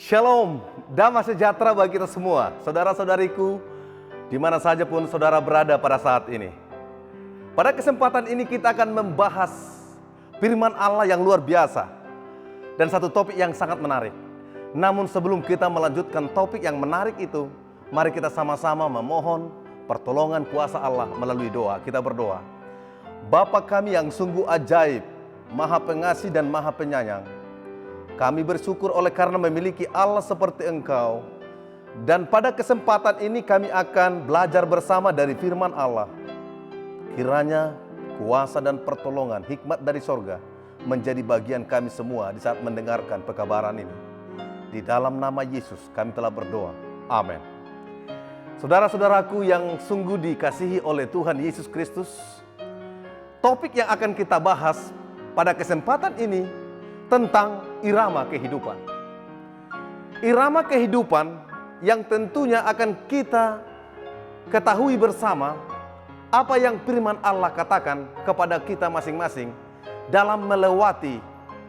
Shalom, damai sejahtera bagi kita semua, saudara-saudariku, di mana saja pun saudara berada pada saat ini. Pada kesempatan ini kita akan membahas firman Allah yang luar biasa dan satu topik yang sangat menarik. Namun sebelum kita melanjutkan topik yang menarik itu, mari kita sama-sama memohon pertolongan kuasa Allah melalui doa. Kita berdoa. Bapa kami yang sungguh ajaib, Maha Pengasih dan Maha Penyayang, kami bersyukur oleh karena memiliki Allah seperti Engkau. Dan pada kesempatan ini kami akan belajar bersama dari firman Allah. Kiranya kuasa dan pertolongan, hikmat dari sorga menjadi bagian kami semua di saat mendengarkan pekabaran ini. Di dalam nama Yesus kami telah berdoa. Amin. Saudara-saudaraku yang sungguh dikasihi oleh Tuhan Yesus Kristus, topik yang akan kita bahas pada kesempatan ini tentang irama kehidupan. Irama kehidupan yang tentunya akan kita ketahui bersama apa yang firman Allah katakan kepada kita masing-masing dalam melewati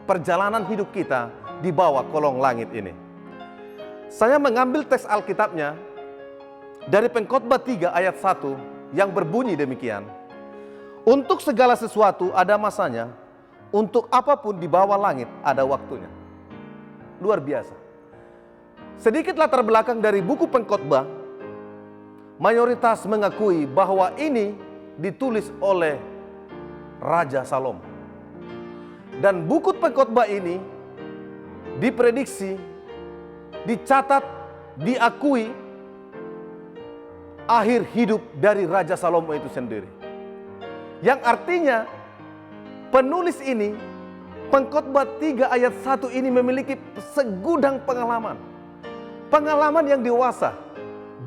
perjalanan hidup kita di bawah kolong langit ini. Saya mengambil teks Alkitabnya dari Pengkhotbah 3 ayat 1 yang berbunyi demikian. Untuk segala sesuatu ada masanya, untuk apapun di bawah langit ada waktunya. Luar biasa. Sedikit latar belakang dari buku Pengkhotbah, mayoritas mengakui bahwa ini ditulis oleh Raja Salomo. Dan buku Pengkhotbah ini diprediksi, dicatat, diakui akhir hidup dari Raja Salomo itu sendiri. Yang artinya penulis ini, Pengkhotbah 3 ayat 1 ini memiliki segudang pengalaman. Pengalaman yang dewasa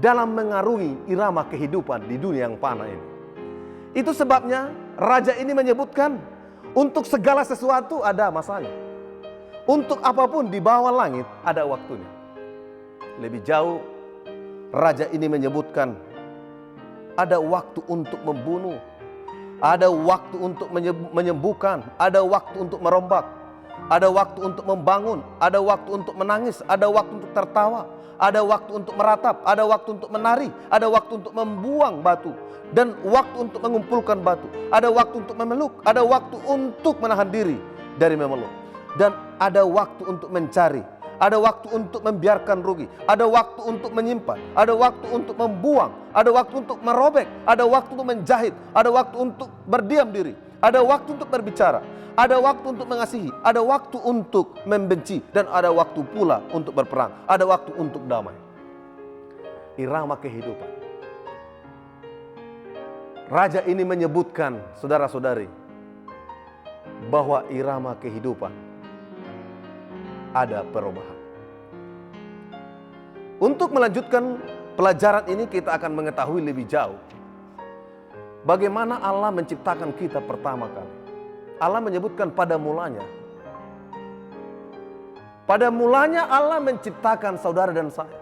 dalam mengarungi irama kehidupan di dunia yang fana ini. Itu sebabnya raja ini menyebutkan, untuk segala sesuatu ada masanya. Untuk apapun di bawah langit ada waktunya. Lebih jauh, raja ini menyebutkan ada waktu untuk membunuh, ada waktu untuk menyembuhkan, ada waktu untuk merombak, ada waktu untuk membangun, ada waktu untuk menangis, ada waktu untuk tertawa, ada waktu untuk meratap, ada waktu untuk menari, ada waktu untuk membuang batu, dan waktu untuk mengumpulkan batu, ada waktu untuk memeluk, ada waktu untuk menahan diri dari memeluk, dan ada waktu untuk mencari, ada waktu untuk membiarkan rugi, ada waktu untuk menyimpan, ada waktu untuk membuang, ada waktu untuk merobek, ada waktu untuk menjahit, ada waktu untuk berdiam diri, ada waktu untuk berbicara, ada waktu untuk mengasihi, ada waktu untuk membenci, dan ada waktu pula untuk berperang, ada waktu untuk damai. Irama kehidupan. Raja ini menyebutkan, saudara-saudari, bahwa irama kehidupan ada perubahan. Untuk melanjutkan pelajaran ini, kita akan mengetahui lebih jauh bagaimana Allah menciptakan kita pertama kali. Allah menyebutkan pada mulanya. Pada mulanya Allah menciptakan saudara dan saya.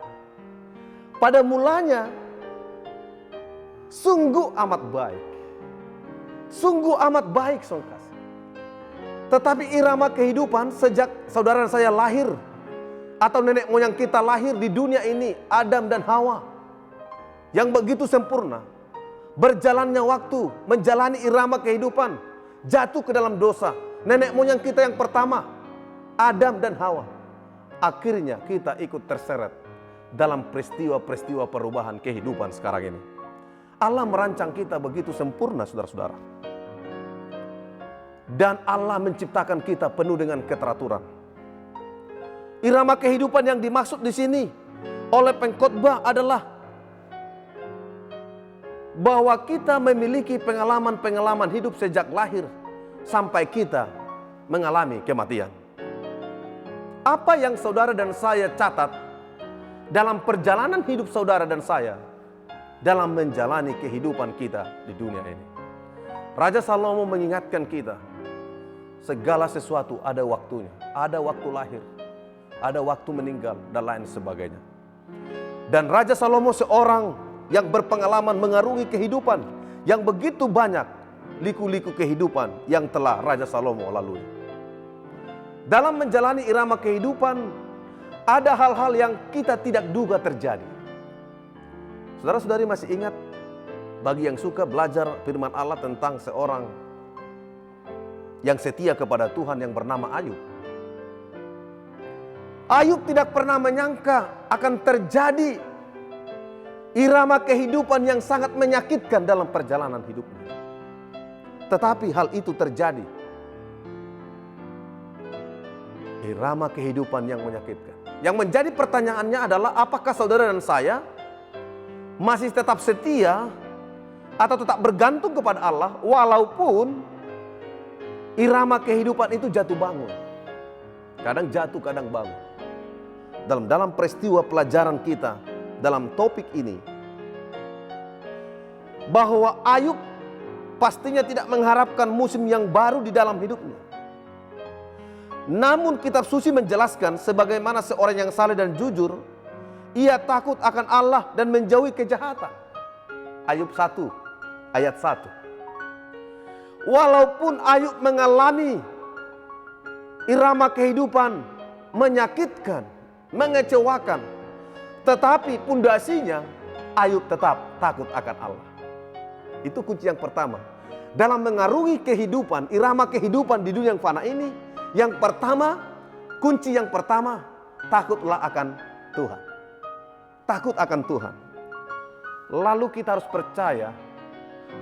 Pada mulanya sungguh amat baik. Sungguh amat baik, saudara. Tetapi irama kehidupan sejak saudara dan saya lahir, atau nenek moyang kita lahir di dunia ini, Adam dan Hawa, yang begitu sempurna, berjalannya waktu, menjalani irama kehidupan, jatuh ke dalam dosa. Nenek moyang kita yang pertama, Adam dan Hawa, akhirnya kita ikut terseret dalam peristiwa-peristiwa perubahan kehidupan sekarang ini. Allah merancang kita begitu sempurna, saudara-saudara. Dan Allah menciptakan kita penuh dengan keteraturan. Irama kehidupan yang dimaksud di sini oleh pengkhotbah adalah bahwa kita memiliki pengalaman-pengalaman hidup sejak lahir sampai kita mengalami kematian. Apa yang saudara dan saya catat dalam perjalanan hidup saudara dan saya dalam menjalani kehidupan kita di dunia ini. Raja Salomo mengingatkan kita, segala sesuatu ada waktunya, ada waktu lahir, ada waktu meninggal, dan lain sebagainya. Dan Raja Salomo seorang yang berpengalaman mengarungi kehidupan yang begitu banyak liku-liku kehidupan yang telah Raja Salomo lalui. Dalam menjalani irama kehidupan, ada hal-hal yang kita tidak duga terjadi. Saudara-saudari masih ingat bagi yang suka belajar firman Allah tentang seorang yang setia kepada Tuhan yang bernama Ayub. Ayub tidak pernah menyangka akan terjadi irama kehidupan yang sangat menyakitkan dalam perjalanan hidupnya. Tetapi hal itu terjadi. Irama kehidupan yang menyakitkan. Yang menjadi pertanyaannya adalah, apakah saudara dan saya masih tetap setia atau tetap bergantung kepada Allah walaupun irama kehidupan itu jatuh bangun. Kadang jatuh, kadang bangun. Dalam peristiwa pelajaran kita dalam topik ini, bahwa Ayub pastinya tidak mengharapkan musim yang baru di dalam hidupnya. Namun kitab suci menjelaskan sebagaimana seorang yang saleh dan jujur, ia takut akan Allah dan menjauhi kejahatan. Ayub 1 ayat 1. Walaupun Ayub mengalami irama kehidupan menyakitkan, mengecewakan, tetapi pondasinya Ayub tetap takut akan Allah. Itu kunci yang pertama. Dalam mengarungi kehidupan, irama kehidupan di dunia yang fana ini, yang pertama, kunci yang pertama, takutlah akan Tuhan. Takut akan Tuhan. Lalu kita harus percaya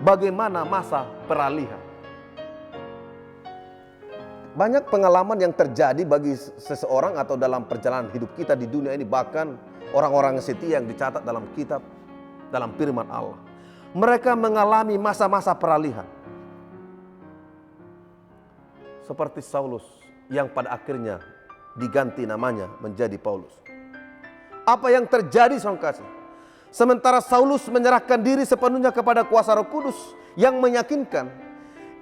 bagaimana masa peralihan. Banyak pengalaman yang terjadi bagi seseorang atau dalam perjalanan hidup kita di dunia ini, bahkan orang-orang setia yang dicatat dalam kitab, dalam firman Allah. Mereka mengalami masa-masa peralihan. Seperti Saulus yang pada akhirnya diganti namanya menjadi Paulus. Apa yang terjadi, saudara kasih? Sementara Saulus menyerahkan diri sepenuhnya kepada kuasa Roh Kudus yang meyakinkan,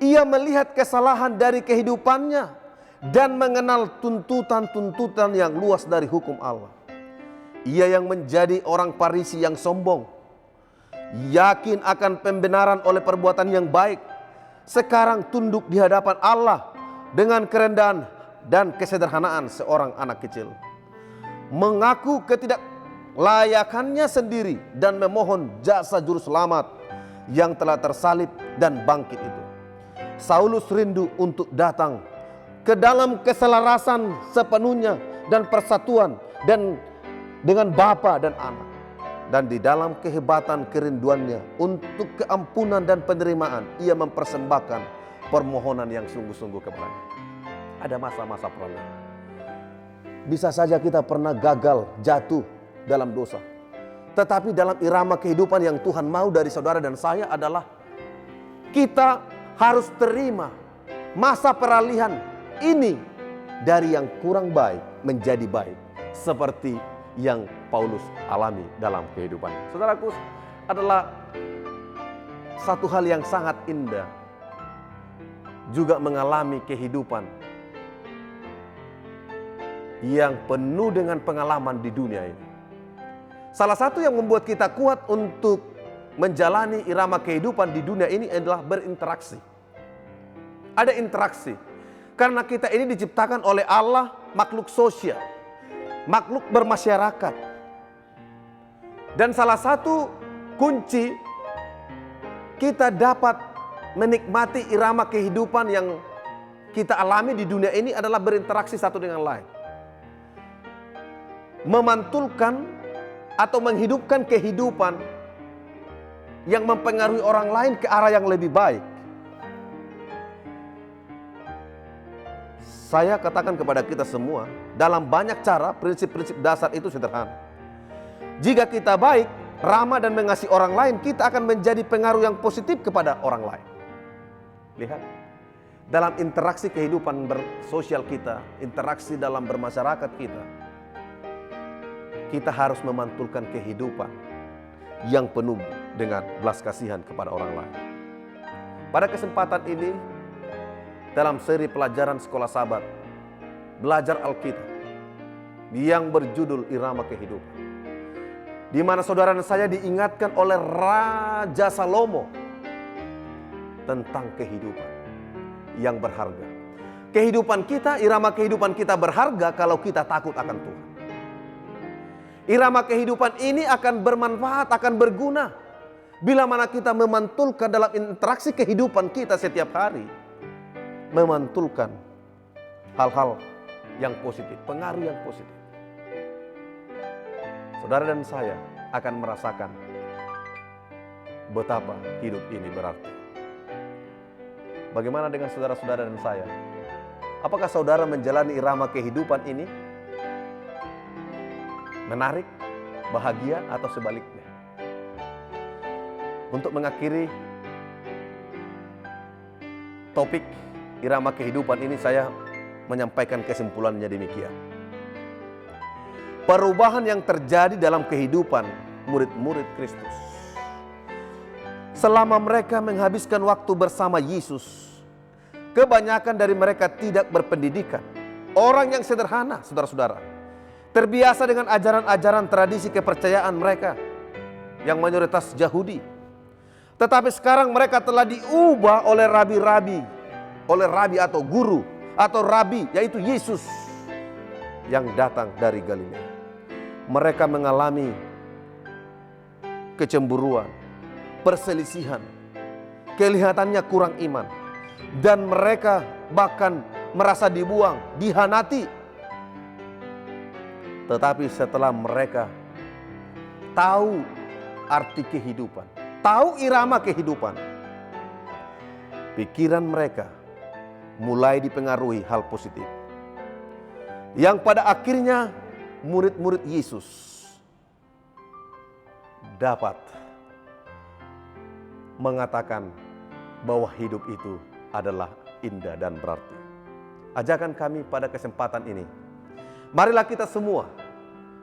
ia melihat kesalahan dari kehidupannya dan mengenal tuntutan-tuntutan yang luas dari hukum Allah. Ia yang menjadi orang Farisi yang sombong, yakin akan pembenaran oleh perbuatan yang baik, sekarang tunduk di hadapan Allah dengan kerendahan dan kesederhanaan seorang anak kecil. Mengaku ketidaklayakannya sendiri dan memohon jasa juru selamat yang telah tersalib dan bangkit itu. Saulus rindu untuk datang ke dalam keselarasan sepenuhnya dan persatuan dan dengan Bapa dan Anak. Dan di dalam kehebatan kerinduannya untuk keampunan dan penerimaan, ia mempersembahkan permohonan yang sungguh-sungguh kepadanya. Ada masa-masa peralihan. Bisa saja kita pernah gagal, jatuh dalam dosa. Tetapi dalam irama kehidupan yang Tuhan mau dari saudara dan saya adalah kita harus terima masa peralihan ini dari yang kurang baik menjadi baik, seperti yang Paulus alami dalam kehidupannya. Saudaraku, adalah satu hal yang sangat indah juga mengalami kehidupan yang penuh dengan pengalaman di dunia ini. Salah satu yang membuat kita kuat untuk menjalani irama kehidupan di dunia ini adalah berinteraksi. Ada interaksi. Karena kita ini diciptakan oleh Allah makhluk sosial, makhluk bermasyarakat. Dan salah satu kunci kita dapat menikmati irama kehidupan yang kita alami di dunia ini adalah berinteraksi satu dengan lain. Memantulkan atau menghidupkan kehidupan yang mempengaruhi orang lain ke arah yang lebih baik. Saya katakan kepada kita semua, dalam banyak cara prinsip-prinsip dasar itu sederhana. Jika kita baik, ramah dan mengasihi orang lain, kita akan menjadi pengaruh yang positif kepada orang lain. Lihat, dalam interaksi kehidupan bersosial kita, interaksi dalam bermasyarakat kita harus memantulkan kehidupan yang penuh dengan belas kasihan kepada orang lain. Pada kesempatan ini, dalam seri pelajaran Sekolah Sabat, belajar Alkitab yang berjudul Irama Kehidupan, di mana saudara dan saya diingatkan oleh Raja Salomo tentang kehidupan yang berharga. Kehidupan kita, irama kehidupan kita berharga kalau kita takut akan Tuhan. Irama kehidupan ini akan bermanfaat, akan berguna bila mana kita memantulkan dalam interaksi kehidupan kita setiap hari. Memantulkan hal-hal yang positif, pengaruh yang positif. Saudara dan saya akan merasakan betapa hidup ini berarti. Bagaimana dengan saudara-saudara dan saya? Apakah saudara menjalani irama kehidupan ini menarik, bahagia, atau sebaliknya? Untuk mengakhiri topik irama kehidupan ini, saya menyampaikan kesimpulannya demikian. Perubahan yang terjadi dalam kehidupan murid-murid Kristus selama mereka menghabiskan waktu bersama Yesus, kebanyakan dari mereka tidak berpendidikan. Orang yang sederhana, saudara-saudara, terbiasa dengan ajaran-ajaran tradisi kepercayaan mereka yang mayoritas Yahudi. Tetapi sekarang mereka telah diubah oleh rabi-rabi, oleh rabi atau guru atau rabi, yaitu Yesus yang datang dari Galilea. Mereka mengalami kecemburuan, perselisihan, kelihatannya kurang iman, dan mereka bahkan merasa dibuang, dihanati. Tetapi setelah mereka tahu arti kehidupan, tahu irama kehidupan, pikiran mereka mulai dipengaruhi hal positif, yang pada akhirnya murid-murid Yesus dapat mengatakan bahwa hidup itu adalah indah dan berarti. Ajakan kami pada kesempatan ini, marilah kita semua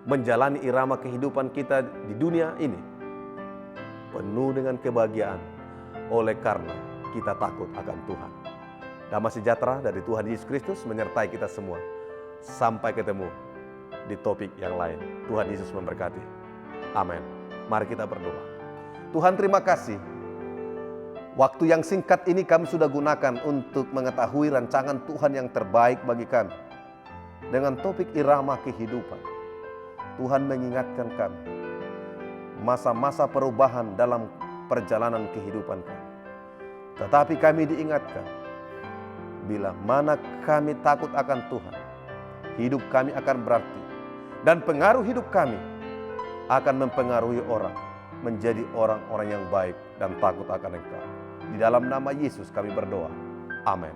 menjalani irama kehidupan kita di dunia ini penuh dengan kebahagiaan oleh karena kita takut akan Tuhan. Damai sejahtera dari Tuhan Yesus Kristus menyertai kita semua. Sampai ketemu di topik yang lain. Tuhan Yesus memberkati. Amin. Mari kita berdoa. Tuhan, terima kasih. Waktu yang singkat ini kami sudah gunakan untuk mengetahui rancangan Tuhan yang terbaik bagi kami. Dengan topik irama kehidupan, Tuhan mengingatkan kami masa-masa perubahan dalam perjalanan kehidupan kami. Tetapi kami diingatkan, bila mana kami takut akan Tuhan, hidup kami akan berarti. Dan pengaruh hidup kami akan mempengaruhi orang menjadi orang-orang yang baik dan takut akan Engkau. Di dalam nama Yesus kami berdoa. Amin.